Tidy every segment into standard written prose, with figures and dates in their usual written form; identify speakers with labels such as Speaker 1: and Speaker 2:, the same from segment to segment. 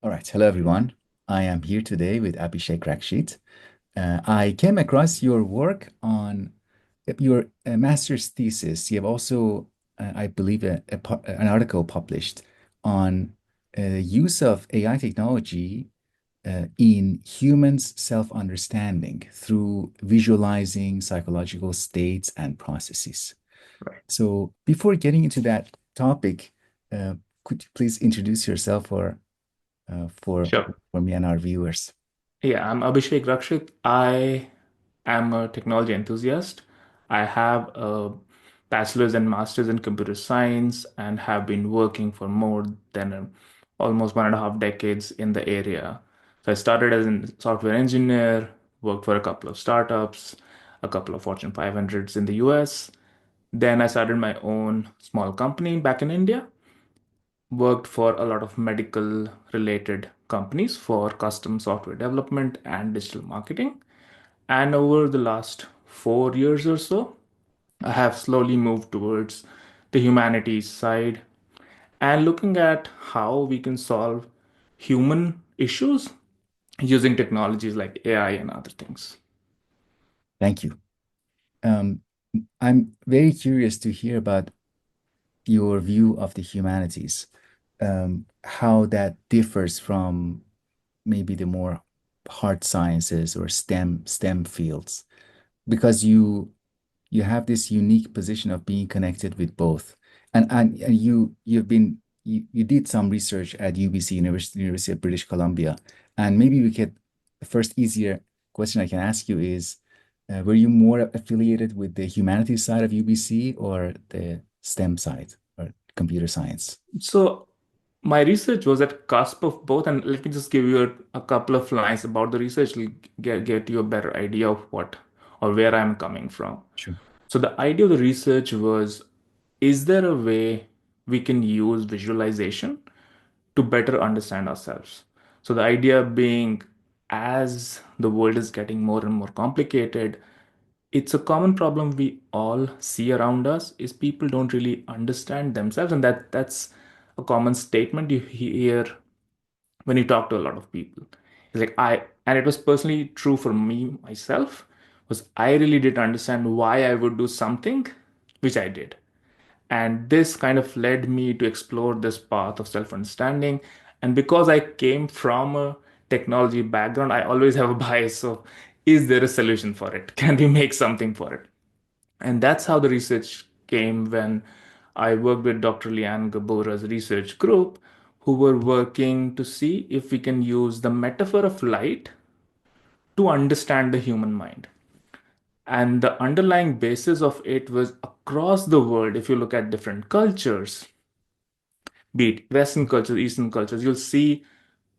Speaker 1: All right. Hello, everyone. I am here today with Abhishek Rakshit. I came across your work on your master's thesis. You have also, I believe, an article published on use of AI technology in humans' self-understanding through visualizing psychological states and processes.
Speaker 2: Right.
Speaker 1: So, before getting into that topic, uh, could you please introduce yourself uh, for
Speaker 2: Sure.
Speaker 1: for me and our viewers.
Speaker 2: Yeah, I'm Abhishek Rakshit. I am a technology enthusiast. I have a bachelor's and master's in computer science and have been working for more than almost 1.5 decades in the area. So I started as a software engineer, worked for a couple of startups, a couple of Fortune 500s in the US. Then I started my own small company back in India, worked for a lot of medical related companies for custom software development and digital marketing. And over the last 4 years or so, I have slowly moved towards the humanities side and looking at how we can solve human issues using technologies like AI and other things.
Speaker 1: Thank you. Um, I'm very curious to hear about your view of the humanities, how that differs from maybe the more hard sciences or STEM fields, because you have this unique position of being connected with both. And you did some research at UBC, University of British Columbia. And maybe we could, the first easier question I can ask you is, were you more affiliated with the humanities side of UBC or the STEM side or computer science?
Speaker 2: So my research was at cusp of both, and let me just give you a couple of lines about the research to get you a better idea of what or where I'm coming from.
Speaker 1: Sure.
Speaker 2: So the idea of the research was, is there a way we can use visualization to better understand ourselves? So the idea being, as the world is getting more and more complicated, it's a common problem we all see around us is people don't really understand themselves, and that's a common statement you hear when you talk to a lot of people. It's like and it was personally true for me myself, was I really didn't understand why I would do something which I did. And this kind of led me to explore this path of self-understanding. And because I came from a technology background, I always have a bias of, is there a solution for it? Can we make something for it? And that's how the research came when I worked with Dr. Liane Gabora's research group, who were working to see if we can use the metaphor of light to understand the human mind. And the underlying basis of it was across the world, if you look at different cultures, be it Western cultures, Eastern cultures, you'll see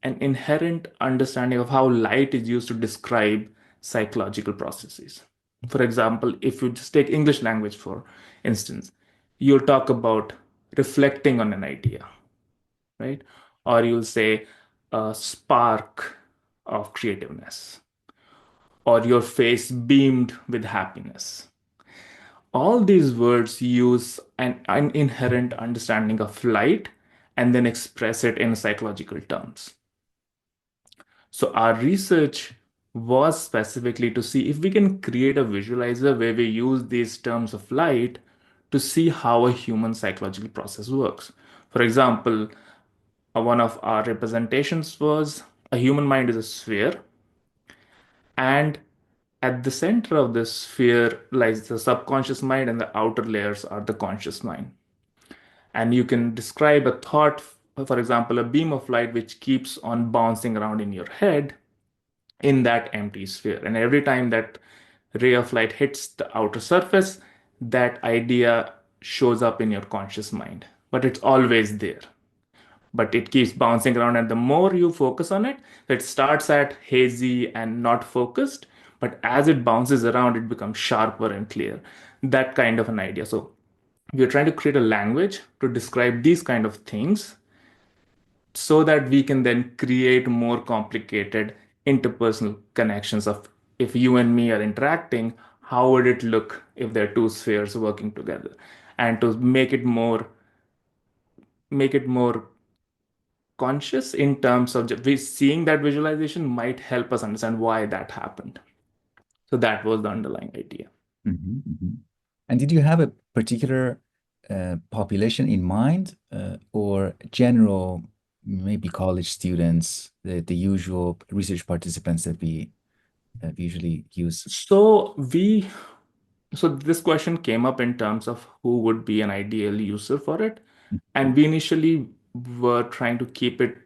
Speaker 2: an inherent understanding of how light is used to describe psychological processes. For example, if you just take English language, for instance, you'll talk about reflecting on an idea, right? Or you'll say a spark of creativeness, or your face beamed with happiness. All these words use an inherent understanding of light and then express it in psychological terms. So our research was specifically to see if we can create a visualizer where we use these terms of light to see how a human psychological process works. For example, one of our representations was a human mind is a sphere, and at the center of this sphere lies the subconscious mind, and the outer layers are the conscious mind. And you can describe a thought, for example, a beam of light which keeps on bouncing around in your head in that empty sphere. And every time that ray of light hits the outer surface, that idea shows up in your conscious mind. But it's always there. But it keeps bouncing around, and the more you focus on it, it starts at hazy and not focused. But as it bounces around, it becomes sharper and clear. That kind of an idea. So we are trying to create a language to describe these kind of things so that we can then create more complicated interpersonal connections of, if you and me are interacting, how would it look if there are two spheres working together, and to make it more conscious in terms of we seeing that visualization might help us understand why that happened. So that was the underlying idea.
Speaker 1: Mhm, mhm. And did you have a particular population in mind, or general, maybe college students, the usual research participants that we usually use?
Speaker 2: So we so this question came up in terms of who would be an ideal user for it. And we initially were trying to keep it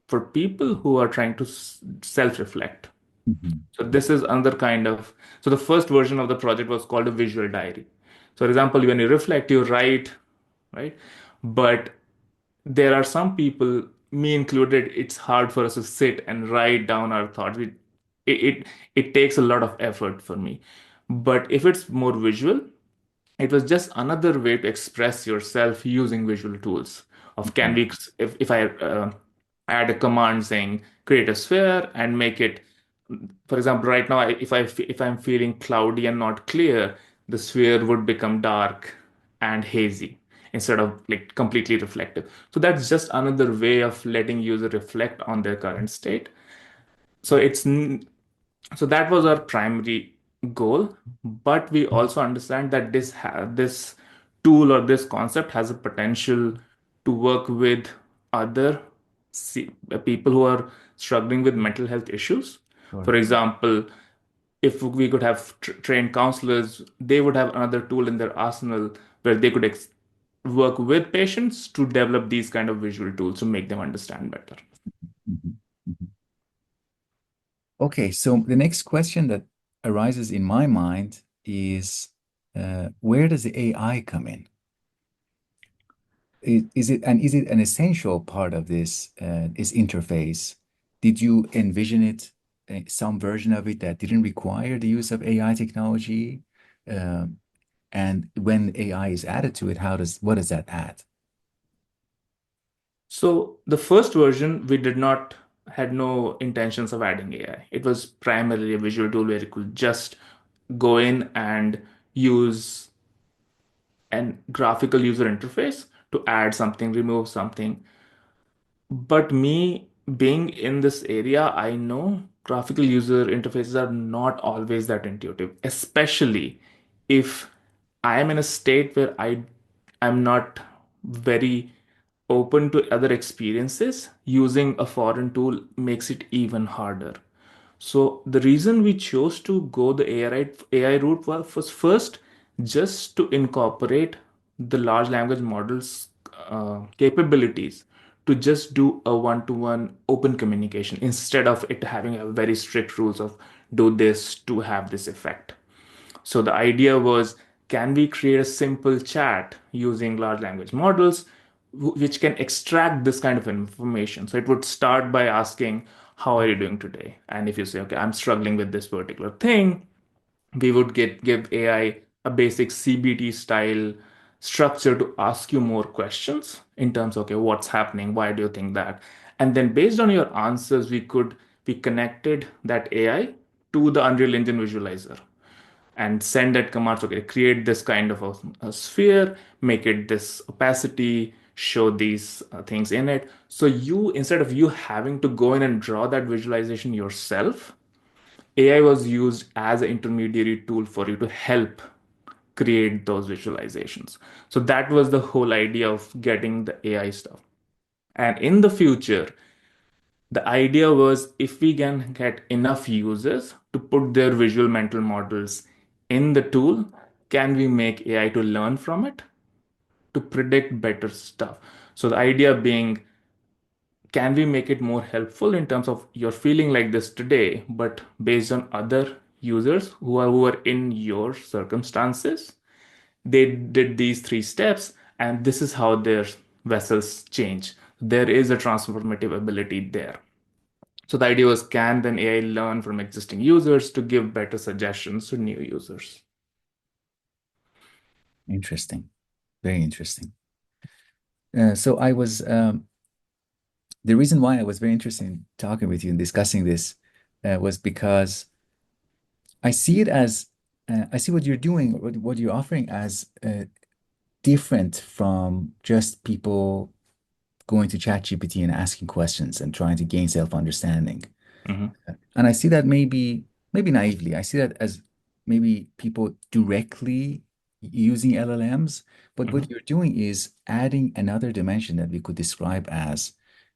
Speaker 2: for people who are trying to self-reflect.
Speaker 1: Mhm,
Speaker 2: So this is another kind of, so the first version of the project was called a visual diary. So for example, when you reflect, you write, right? But there are some people, me included, it's hard for us to sit and write down our thoughts. It, it takes a lot of effort for me. But if it's more visual, it was just another way to express yourself using visual tools of can
Speaker 1: mhm,
Speaker 2: we if I add a command saying create a sphere and make it, for example, right now if I'm feeling cloudy and not clear, the sphere would become dark and hazy instead of like completely reflective. So that's just another way of letting user reflect on their current state. So so that was our primary goal, but we also understand that this tool or this concept has a potential to work with other people who are struggling with mental health issues. For
Speaker 1: sure.
Speaker 2: example, if we could have trained counselors, they would have another tool in their arsenal where they could work with patients to develop these kind of visual tools to make them understand better.
Speaker 1: Mhm, mhm. Okay, so the next question that arises in my mind is, where does the AI come in? Is it an essential part of this interface? Did you envision it, some version of it that didn't require the use of AI technology? Um, and when AI is added to it, what does that add?
Speaker 2: So the first version, we did not had no intentions of adding AI. It was primarily a visual tool where you could just go in and use an graphical user interface to add something, remove something. But me being in this area, I know graphical user interfaces are not always that intuitive, especially if I am in a state where I'm not very open to other experiences. Using a foreign tool makes it even harder. So the reason we chose to go the AI route was first just to incorporate the large language models capabilities to just do a one-to-one open communication instead of it having a very strict rules of do this to have this effect. So the idea was, can we create a simple chat using large language models which can extract this kind of information? So it would start by asking, how are you doing today? And if you say, okay, I'm struggling with this particular thing, we would give AI a basic CBT style structure to ask you more questions in terms of, okay, what's happening? Why do you think that? And then based on your answers, we connected that AI to the Unreal Engine visualizer and send that command, okay, create this kind of a sphere, make it this opacity, show these things in it. So you, instead of you having to go in and draw that visualization yourself, AI was used as an intermediary tool for you to help create those visualizations. So that was the whole idea of getting the AI stuff. And in the future, the idea was if we can get enough users to put their visual mental models in the tool, can we make AI to learn from it to predict better stuff? So the idea being, can we make it more helpful in terms of you're feeling like this today, but based on other users who are in your circumstances, they did these three steps, and this is how their vessels change. There is a transformative ability there. So the idea was, can then AI learn from existing users to give better suggestions to new users?
Speaker 1: Interesting, very interesting. So the reason why I was very interested in talking with you and discussing this was because I see it as I see what you're doing, what you're offering as different from just people going to ChatGPT and asking questions and trying to gain self-understanding.
Speaker 2: Hmm.
Speaker 1: And I see that maybe naively, I see that as maybe people directly using LLMs, but
Speaker 2: Hmm.
Speaker 1: what you're doing is adding another dimension that we could describe as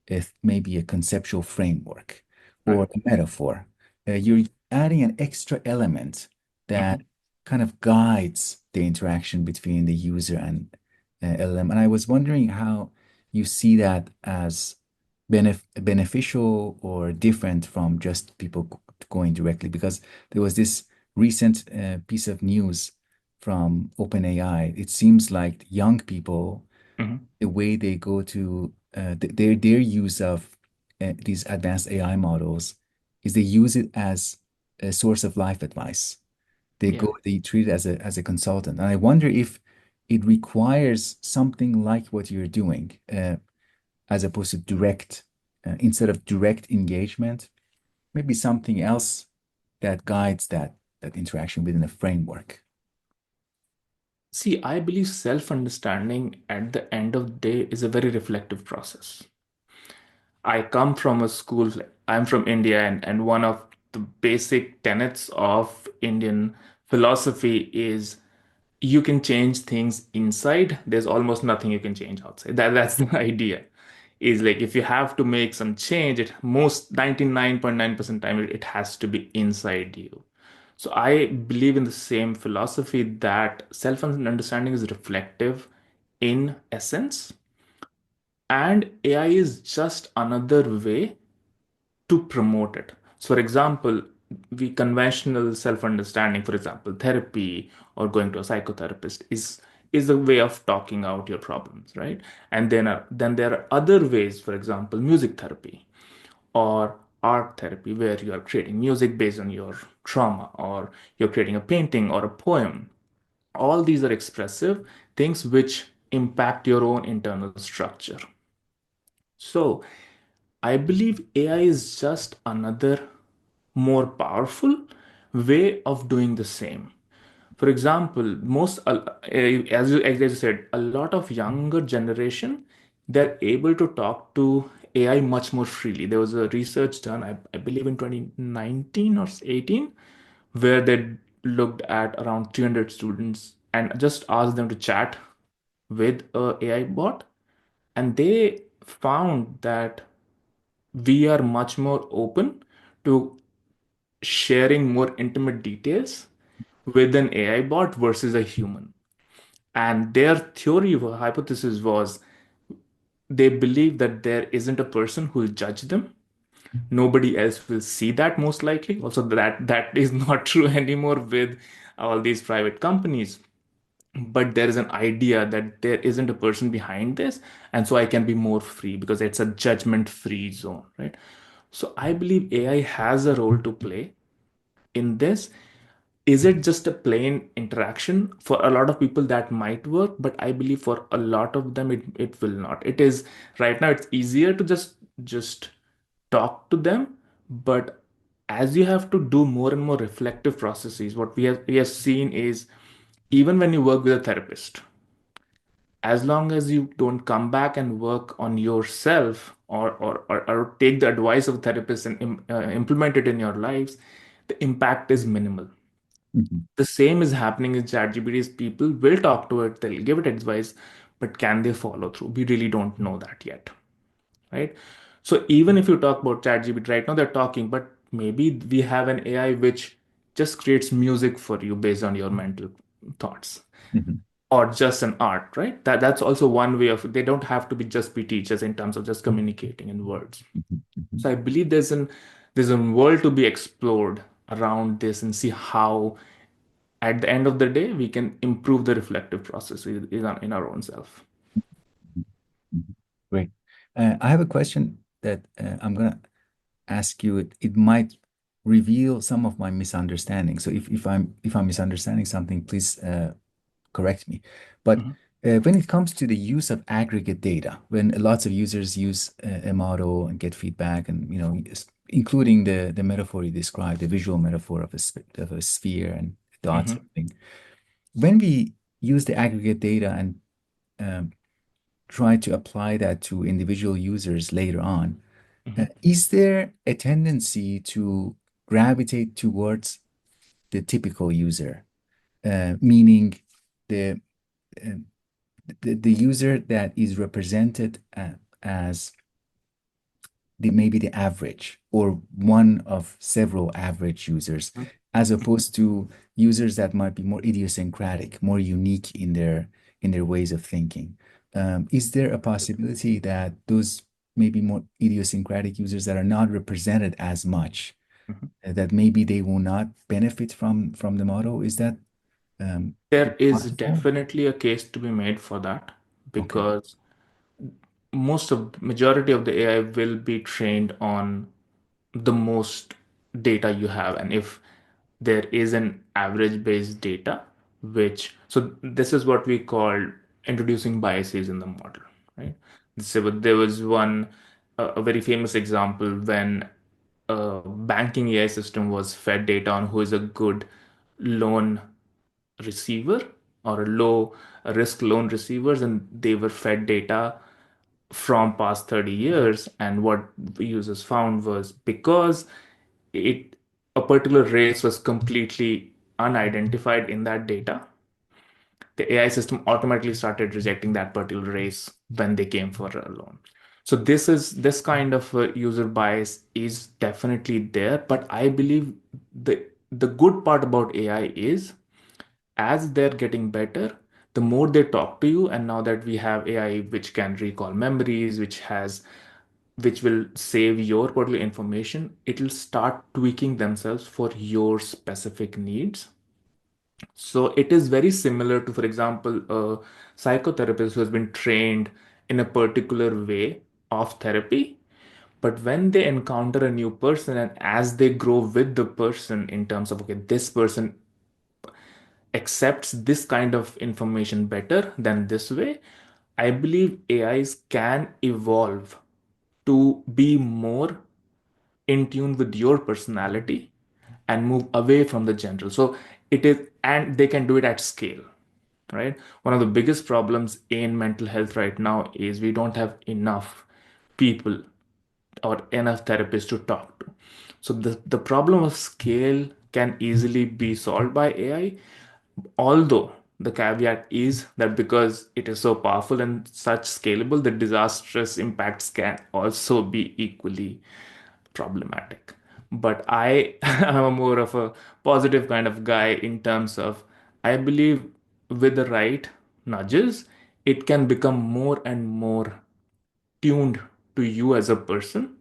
Speaker 1: if maybe a conceptual framework or
Speaker 2: Right.
Speaker 1: a metaphor.
Speaker 2: Yeah.
Speaker 1: You're adding an extra element that
Speaker 2: Hmm.
Speaker 1: kind of guides the interaction between the user and LLM. And I was wondering how you see that as beneficial or different from just people going directly, because there was this recent piece of news from OpenAI. It seems like young people,
Speaker 2: Hmm.
Speaker 1: the way they go to their use of these advanced AI models is they use it as a source of life advice.
Speaker 2: Yeah.
Speaker 1: They treat it as a consultant. And I wonder if it requires something like what you're doing, as opposed to instead of direct engagement, maybe something else that guides that interaction within a framework.
Speaker 2: See, I believe self-understanding at the end of the day is a very reflective process. I come from a school, I'm from India, and one of the basic tenets of Indian philosophy is you can change things inside. There's almost nothing you can change outside. That's the idea. Is like if you have to make some change, it most 99.9% time it has to be inside you. So I believe in the same philosophy that self-understanding is reflective in essence, and AI is just another way to promote it. So, for example, we conventional self-understanding, for example, therapy or going to a psychotherapist is a way of talking out your problems, right? And then there are other ways, for example, music therapy or art therapy, where you are creating music based on your trauma, or you're creating a painting or a poem. All these are expressive things which impact your own internal structure. So, I believe AI is just another more powerful way of doing the same. For example, as you said, a lot of younger generation, they're able to talk to AI much more freely. There was a research done, I believe in 2019 or 18, where they looked at around 300 students and just asked them to chat with a AI bot, and they found that we are much more open to sharing more intimate details with an AI bot versus a human. And their theory or hypothesis was they believe that there isn't a person who will judge them. Nobody else will see that most likely. Also, that is not true anymore with all these private companies. But there is an idea that there isn't a person behind this, and so I can be more free because it's a judgment-free zone, right? So I believe AI has a role to play in this. Is it just a plain interaction? For a lot of people that might work, but I believe for a lot of them it will not. It is right now it's easier to just talk to them, but as you have to do more and more reflective processes, what we have seen is even when you work with a therapist, as long as you don't come back and work on yourself, or take the advice of therapists and implement it in your lives, the impact is minimal.
Speaker 1: Mhm,
Speaker 2: The same is happening in ChatGPT's. People will talk to it, they'll give it advice, but can they follow through? We really don't know that yet, right? So even if you talk about ChatGPT right now, they're talking, but maybe we have an AI which just creates music for you based on your mental thoughts,
Speaker 1: mhm,
Speaker 2: or just an art, right? That's also one way of, they don't have to be teachers in terms of just communicating in words.
Speaker 1: mhm, mhm,
Speaker 2: So I believe there's a world to be explored around this, and see how at the end of the day we can improve the reflective process in our own self.
Speaker 1: mhm, mhm. Great. I have a question that I'm gonna ask you. It might reveal some of my misunderstanding. So if I'm misunderstanding something, please correct me. But
Speaker 2: Mhm.
Speaker 1: when it comes to the use of aggregate data, when lots of users use a model and get feedback, and including the metaphor you described, the visual metaphor of a sphere and dots,
Speaker 2: Mhm.
Speaker 1: and thing. When we use the aggregate data and um, try to apply that to individual users later on,
Speaker 2: Mhm.
Speaker 1: is there a tendency to gravitate towards the typical user, meaning the, uh, the user that is represented as maybe the average or one of several average users, as opposed to users that might be more idiosyncratic, more unique in their ways of thinking. Is there a possibility that those maybe more idiosyncratic users that are not represented as much,
Speaker 2: Mhm.
Speaker 1: that maybe they will not benefit from the model? Is that
Speaker 2: There is
Speaker 1: possible?
Speaker 2: definitely a case to be made for that
Speaker 1: Okay.
Speaker 2: because majority of the AI will be trained on the most data you have. And if there is an average based data, which, so this is what we call introducing biases in the model, right? So there was one, a very famous example when a banking AI system was fed data on who is a good loan receiver or a low risk loan receivers, and they were fed data from past 30 years. And what the users found was because it a particular race was completely unidentified in that data, the AI system automatically started rejecting that particular race when they came for a loan. So this kind of user bias is definitely there, but I believe the good part about AI is as they're getting better, the more they talk to you, and now that we have AI which can recall memories, which will save your particular information, it will start tweaking themselves for your specific needs. So it is very similar to, for example, a psychotherapist who has been trained in a particular way of therapy. But when they encounter a new person and as they grow with the person in terms of, okay, this person accepts this kind of information better than this way, I believe AIs can evolve to be more in tune with your personality and move away from the general. So it is, and they can do it at scale, right? One of the biggest problems in mental health right now is we don't have enough people or enough therapists to talk to. So the problem of scale can easily be solved by AI, although the caveat is that because it is so powerful and such scalable, the disastrous impacts can also be equally problematic. But I am more of a positive kind of guy in terms of I believe with the right nudges, it can become more and more tuned to you as a person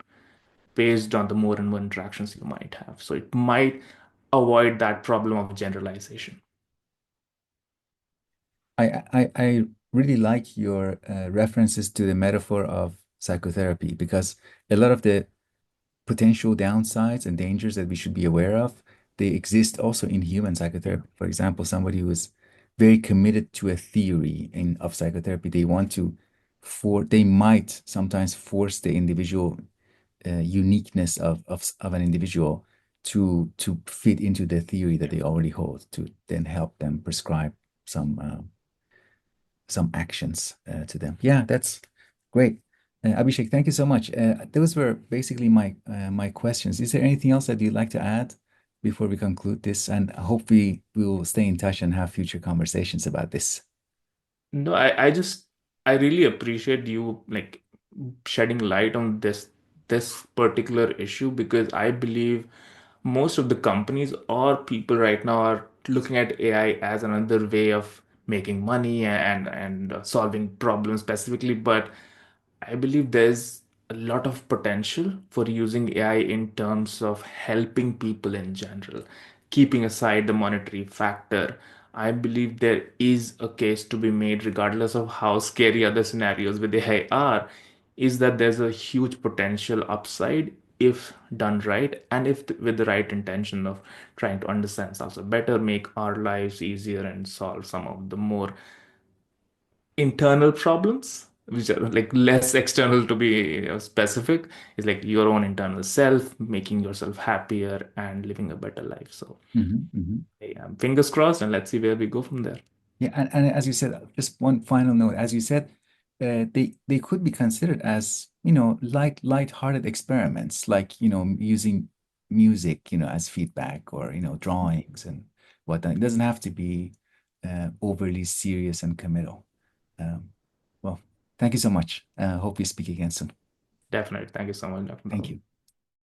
Speaker 2: based on the more and more interactions you might have. So it might avoid that problem of generalization.
Speaker 1: I really like your references to the metaphor of psychotherapy, because a lot of the potential downsides and dangers that we should be aware of, they exist also in human psychotherapy. For example, somebody who is very committed to a theory of psychotherapy, they want to they might sometimes force the individual uniqueness of an individual to fit into the theory that they already hold, to then help them prescribe some actions to them. Yeah, that's great. Abhishek, thank you so much. Those were basically my questions. Is there anything else that you'd like to add before we conclude this? And I hope we will stay in touch and have future conversations about this.
Speaker 2: No, I really appreciate you like shedding light on this particular issue because I believe most of the companies or people right now are looking at AI as another way of making money and solving problems specifically, but I believe there's a lot of potential for using AI in terms of helping people in general, keeping aside the monetary factor. I believe there is a case to be made, regardless of how scary other scenarios with AI are, is that there's a huge potential upside if done right and if with the right intention of trying to understand ourselves better, make our lives easier, and solve some of the more internal problems which are like less external to be specific, is like your own internal self, making yourself happier and living a better life. So
Speaker 1: Mhm.
Speaker 2: yeah, fingers crossed, and let's see where we go from there.
Speaker 1: Yeah, and as you said, just one final note. As you said, they could be considered as, light-hearted experiments, like, using music, as feedback, or, drawings and whatnot. It doesn't have to be overly serious and committal. Um, well, thank you so much. Hope we speak again soon.
Speaker 2: Definitely. Thank you so much, Dr.
Speaker 1: Thank
Speaker 2: Davood.
Speaker 1: you.